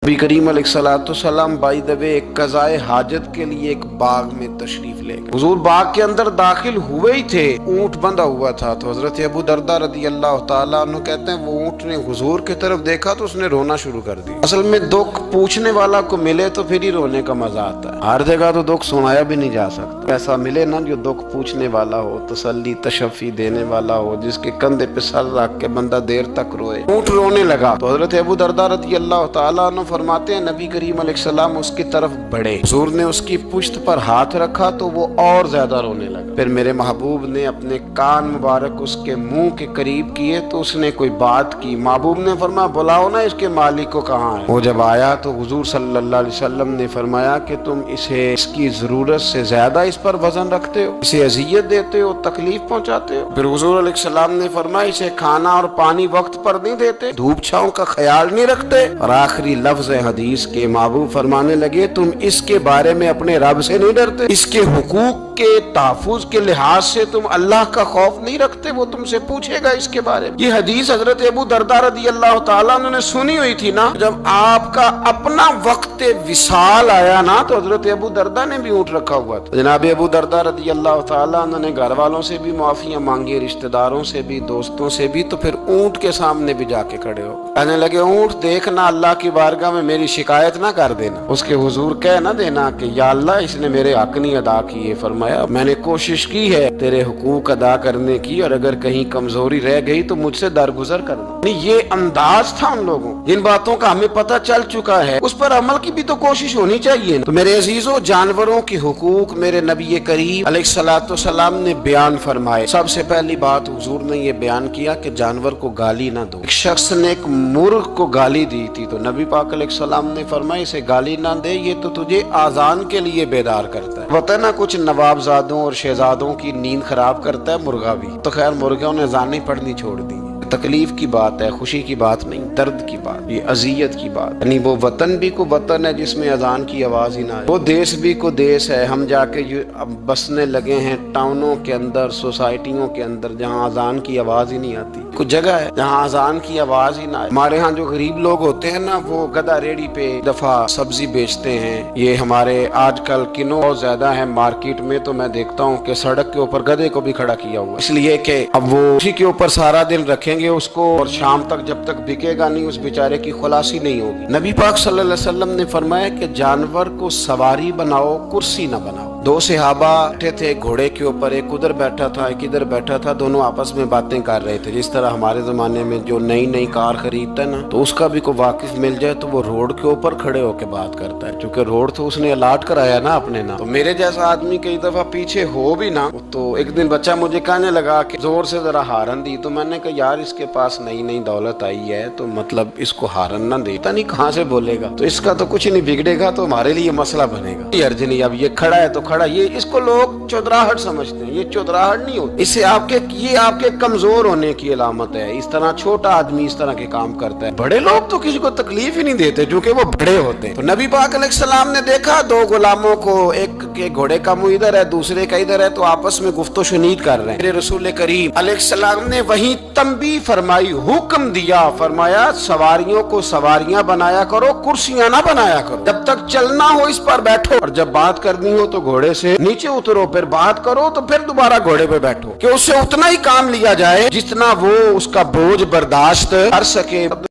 नबी करीम अलैहिस्सलाम by the way एक कज़ाए हाजत के लिए एक बाग में तशरीफ ले गए। हुजूर बाग के अंदर दाखिल हुए ही थे, ऊंट बंधा हुआ था। तो हजरत अबू दरदा रदी अल्लाह तआला अन्हु कहते हैं वो ऊंट ने हुजूर की तरफ देखा तो उसने रोना शुरू कर दिया। असल में दुख पूछने वाला को मिले तो फिर ही रोने का मजा आता है। हर जगह तो दुख सुनाया भी नहीं जा सकता। ऐसा मिले ना जो दुख पूछने वाला हो, तसल्ली तशफ़ी देने वाला हो, जिसके कंधे पे सर रख के बंदा देर तक रोए। ऊंट रोने लगा तो हजरत अबू दरदा रदी अल्लाह तआला अन्हु फरमाते हैं नबी करीम अलैहिस्सलाम उसकी तरफ बढ़े, हुजूर ने उसकी पुश्त पर हाथ रखा तो वो और ज्यादा रोने लगा। फिर मेरे महबूब ने अपने कान मुबारक उसके मुंह के करीब किए तो उसने कोई बात की। महबूब ने फरमाया बुलाओ ना इसके मालिक को, कहाँ है। वो जब आया तो हुजूर सल्लल्लाहु अलैहि वसल्लम ने फरमाया कि तुम इसे इसकी जरूरत से ज्यादा इस पर वजन रखते हो, इसे अजियत देते हो, तकलीफ पहुंचाते हो। फिर हुजूर अलैहिस्सलाम ने फरमाया इसे खाना और पानी वक्त पर नहीं देते, धूप छांव का ख्याल नहीं रखते। और आखिरी लफ्ज हदीस के महबूब फरमाने लगे तुम इसके बारे में अपने रब से नहीं डरते, इसके हुकूक के तहफ़्फ़ुज़ के लिहाज से तुम अल्लाह का खौफ नहीं रखते, वो तुमसे पूछेगा इसके बारे में। ये हदीस हजरत अबू दरदा रदी अल्लाह तआला ने सुनी हुई थी ना। जब आपका अपना वक्त विसाल आया ना तो हजरत अबू दरदा ने भी ऊँट रखा हुआ था। जनाब अबू दरदा रदी अल्लाह तआला ने घर वालों से भी माफियां मांगी, रिश्तेदारों से भी, दोस्तों से भी। तो फिर ऊँट के सामने भी जाके खड़े हो कहने लगे ऊँट देखना अल्लाह की बारगाह में मेरी शिकायत ना कर देना, उसके हुजूर कह ना देना कि या अल्लाह इसने मेरे हक नहीं अदा किए। फरमाया मैंने कोशिश की है तेरे हुकूक अदा करने की और अगर कहीं कमजोरी रह गई तो मुझसे दरगुजर करना। ये अंदाज था उन लोगों। जिन बातों का हमें पता चल चुका है उस पर अमल की भी तो कोशिश होनी चाहिए। तो मेरे अजीजों जानवरों के हुकूक मेरे नबी करीम अलैहिस्सलाम ने बयान फरमाए। सबसे पहली बात हुजूर ने ये बयान किया कि जानवर को गाली ना दो। एक शख्स ने एक मुर्ग को गाली दी थी तो नबी पाक अलैहिस्सलाम ने फरमाया इसे गाली ना दे, ये तो तुझे आजान के लिए बेदार करता है। पता ना कुछ नवाबजादों और शहजादों की नींद खराब करता है मुर्गा भी। तो खैर मुर्गों ने अज़ानें पढ़नी छोड़ दी। तकलीफ की बात है, खुशी की बात नहीं, दर्द की बात, ये अजियत की बात। यानी वो वतन भी को वतन है जिसमें अजान की आवाज ही ना आए, वो देश भी को देश है। हम जाके अब बसने लगे हैं टाउनों के अंदर, सोसाइटियों के अंदर जहाँ अजान की आवाज ही नहीं आती। कुछ जगह है जहाँ अजान की आवाज ही ना आए। हमारे यहाँ जो गरीब लोग होते हैं ना वो गधा रेडी पे दफा सब्जी बेचते हैं। ये हमारे आजकल किनो बहुत ज्यादा है मार्केट में, तो मैं देखता हूँ कि सड़क के ऊपर गधे को भी खड़ा किया हुआ, इसलिए कि अब वो उसी के ऊपर सारा दिन रखेंगे उसको और शाम तक जब तक बिकेगा नहीं उस बेचारे की खुलासी नहीं होगी। नबी पाक सल्लल्लाहु अलैहि वसल्लम ने फरमाया कि जानवर को सवारी बनाओ, कुर्सी न बनाओ। दो सहाबा बैठे थे घोड़े के ऊपर, एक उधर बैठा था एक इधर बैठा था, दोनों आपस में बातें कर रहे थे। जिस तरह हमारे जमाने में जो नई नई कार खरीदता है ना तो उसका भी कोई वाकिफ मिल जाए तो वो रोड के ऊपर खड़े होकर बात करता है, क्योंकि रोड तो उसने अलाट कराया ना अपने नाम। तो मेरे जैसा आदमी कई दफा पीछे हो भी ना। तो एक दिन बच्चा मुझे कहने लगा कि जोर से जरा हारन दी, तो मैंने कहा यार इसके पास नई नई दौलत आई है तो मतलब इसको हारन ना दे, पता नहीं कहाँ से बोलेगा, तो इसका तो कुछ नहीं बिगड़ेगा तो हमारे लिए मसला बनेगा। ये अर्ज नहीं, अब ये खड़ा है तो खड़ा, ये इसको लोग चौधराहट समझते हैं। ये चौधराहट नहीं होती, इससे ये आपके कमजोर होने की अलामत है। इस तरह छोटा आदमी इस तरह के काम करता है। बड़े लोग तो किसी को तकलीफ ही नहीं देते क्योंकि वो बड़े होते हैं। तो नबी पाक अलैहिस्सलाम ने देखा दो गुलामों को, एक के घोड़े का मुंह इधर है दूसरे का इधर है, तो आपस में गुफ्तो शुनीद कर रहे हैं। मेरे रसूल करीम अलैहिस्सलाम ने वही तंबीह फरमाई, हुक्म दिया, फरमाया सवारियों को सवारियां बनाया करो, कुर्सियां ना बनाया करो। जब तक चलना हो इस पर बैठो और जब बात करनी हो तो घोड़े से नीचे उतरो, फिर बात करो तो फिर दोबारा घोड़े पे बैठो, कि उससे उतना ही काम लिया जाए जितना वो उसका बोझ बर्दाश्त कर सके।